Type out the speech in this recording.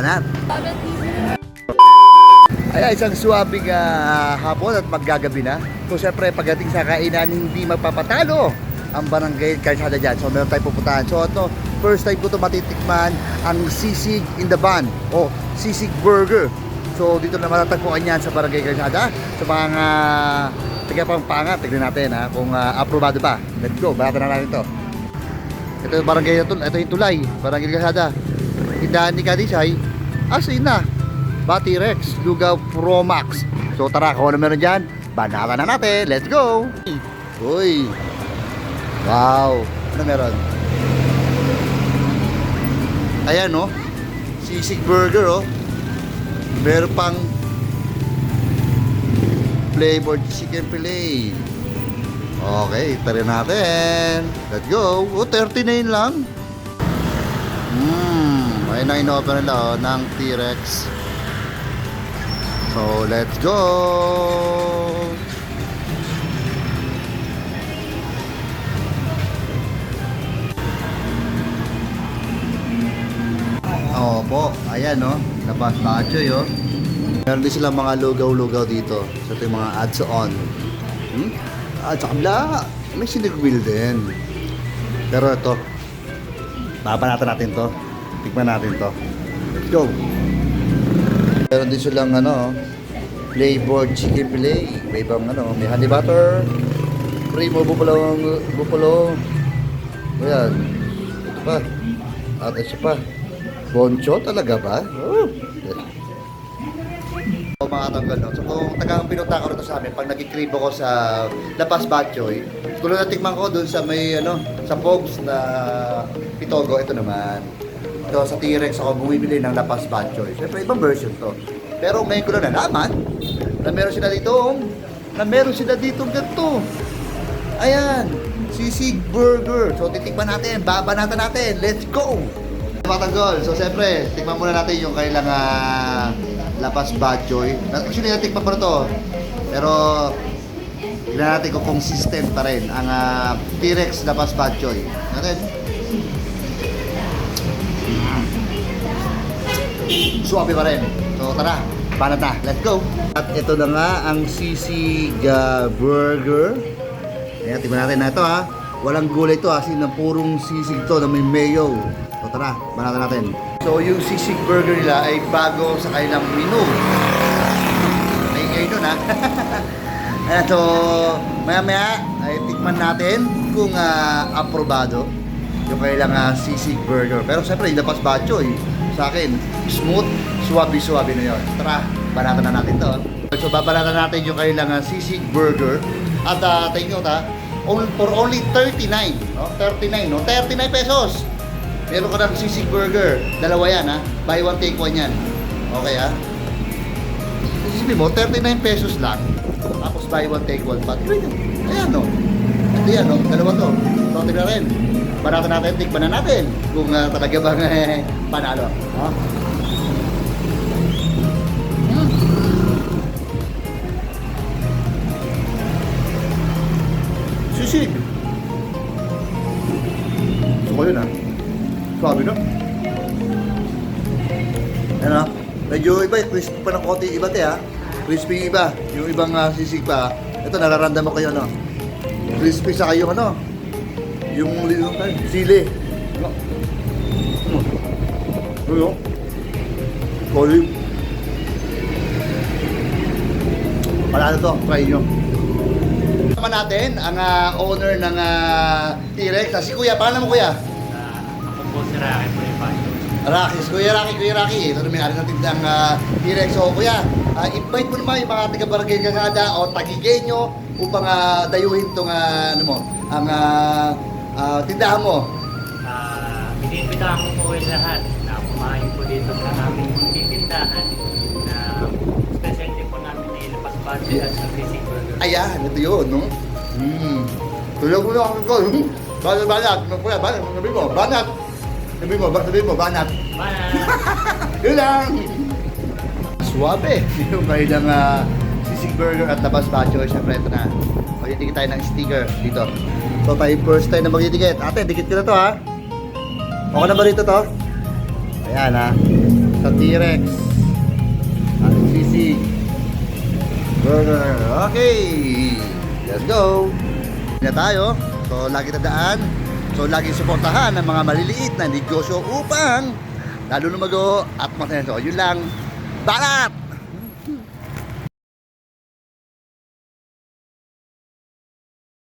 banat. Ay, isang suwabing hapon at maggagabi na. So syempre pagdating sa kainan, hindi magpapatalo ang Barangay Calzada dyan. So meron tayong pupuntahan. So ito, first time ko ito matitikman ang Sisig in the Van o Sisig Burger. So dito na matatagpuan yan sa Barangay Calzada. Sa mga taga-Pampanga, tignan natin kung aprobado pa. Let's go, barata na natin ito. Ito yung barangay na ito, ito yung tulay, Barangay Calzada. Tindahan ni Kadisay, asin na. Batirex, Lugaw Pro Max. So tara, kung ano meron dyan, banata na natin. Let's go! Uy! Wow! Ano meron? Ayan, no? Sisig Burger, oh. Meron pang flavored chicken fillet. Okay, tara natin. Let's go! Oh, 39 lang. Ayun na in-offer nila, oh, ng T-Rex. So, let's go! Opo, ayan no, labas badyo yo. Meron din silang mga lugaw-lugaw dito. So, ito yung mga ads on. At sa kabila, may sinigwil din. Pero ito, babanatan natin to. Tikman natin to. Let's go! Meron din silang flavored chicken fillet. May ibang may honey butter, primo buffalo. Ayan. Ito pa. At ito pa. Boncho talaga ba? Oh. So, mga tanggal, no? So kung tagang pinunta ko rito sa amin, pag nag-crave ako sa La Paz Batchoy, tuloy na tikman ko doon sa may sa Pogs na Pitogo. Ito naman. So, sa T-Rex ako bumibili ng La Paz Batchoy. Siyempre, ibang version to. Pero ngayon ko lang nalaman na meron sila dito ganito. Ayan, Sisig Burger. So, titikman natin, babanatan natin. Let's go! Mga tanggol, so siyempre, tikman muna natin yung kailang La Paz Batchoy. Actually, natikman pa na to. Pero, tignan natin kung consistent pa rin ang T-Rex La Paz Batchoy. Natin. Suwabe pa rin. So tara, banat na. Let's go! At ito na nga ang Sisig Burger. Ayan, tingnan natin na ito walang gulay ito asin na purong sisig to na may mayo. So tara, banatan natin. So yung Sisig Burger nila ay bago sa kanilang menu. May ngayon nun Ayan, so maya ay tikman natin kung aprobado yung kailang Sisig Burger. Pero siyempre, yung La Paz Batchoy sa akin, smooth, suwabe-suwabe na yun. Tara, banatan na natin to. So, babanatan natin yung kailang Sisig Burger. At take note for only 39, no? 39, no? 39 pesos. Meron ka ng Sisig Burger. Dalawa yan, buy one, take one yan. Okay, isipin mo, 39 pesos lang. Tapos buy one, take one pa. Ayan, no? Ito yan, no? Dalawa to. So, tignan rin. Banatan natin, tikman na natin kung talaga bang panalo. Sisig! Gusto ko yun Sabi no? Ayan medyo iba, crispy pa ng konti iba crispy iba, yung ibang sisig pa. Ito nararamdaman ko yun crispy sa kayo yung sili. Olive. Palalo to, try nyo. Naman natin ang owner ng T-Rex. Si Kuya, paano mo Kuya? Ako po si Rocky po yung Rocky, Kuya Rocky. Ito na may-ari ng tindang T-Rex. So Kuya, invite mo naman yung mga taga-Barangay Calzada o tagigenyo upang dayuhin itong ang tindahan mo. Iniimbitahan ko po kayo lahat na kumain po dito sa aming tindahan na specialty po namin ay La Paz Batchoy at Sisig Burger. Ayan, ito yun, no? Tulog mo na ako ko. Banat. Sabi mo, banat. Yun lang. Suwabe. Yung kailang Sisig Burger at La Paz Batchoy. Siyempre, ito na. Magdidikit tayo ng sticker dito. So, tayo first time na magdidikit. Ate, dikit ko na to Okay na ba rito to? Ayan So, T-Rex. Ating sisig. Burger. Okay. Let's go. Na tayo. So, lagi tandaan. So, lagi suportahan ng mga maliliit na negosyo upang lalo lumago at masenso. Yun lang. Balat!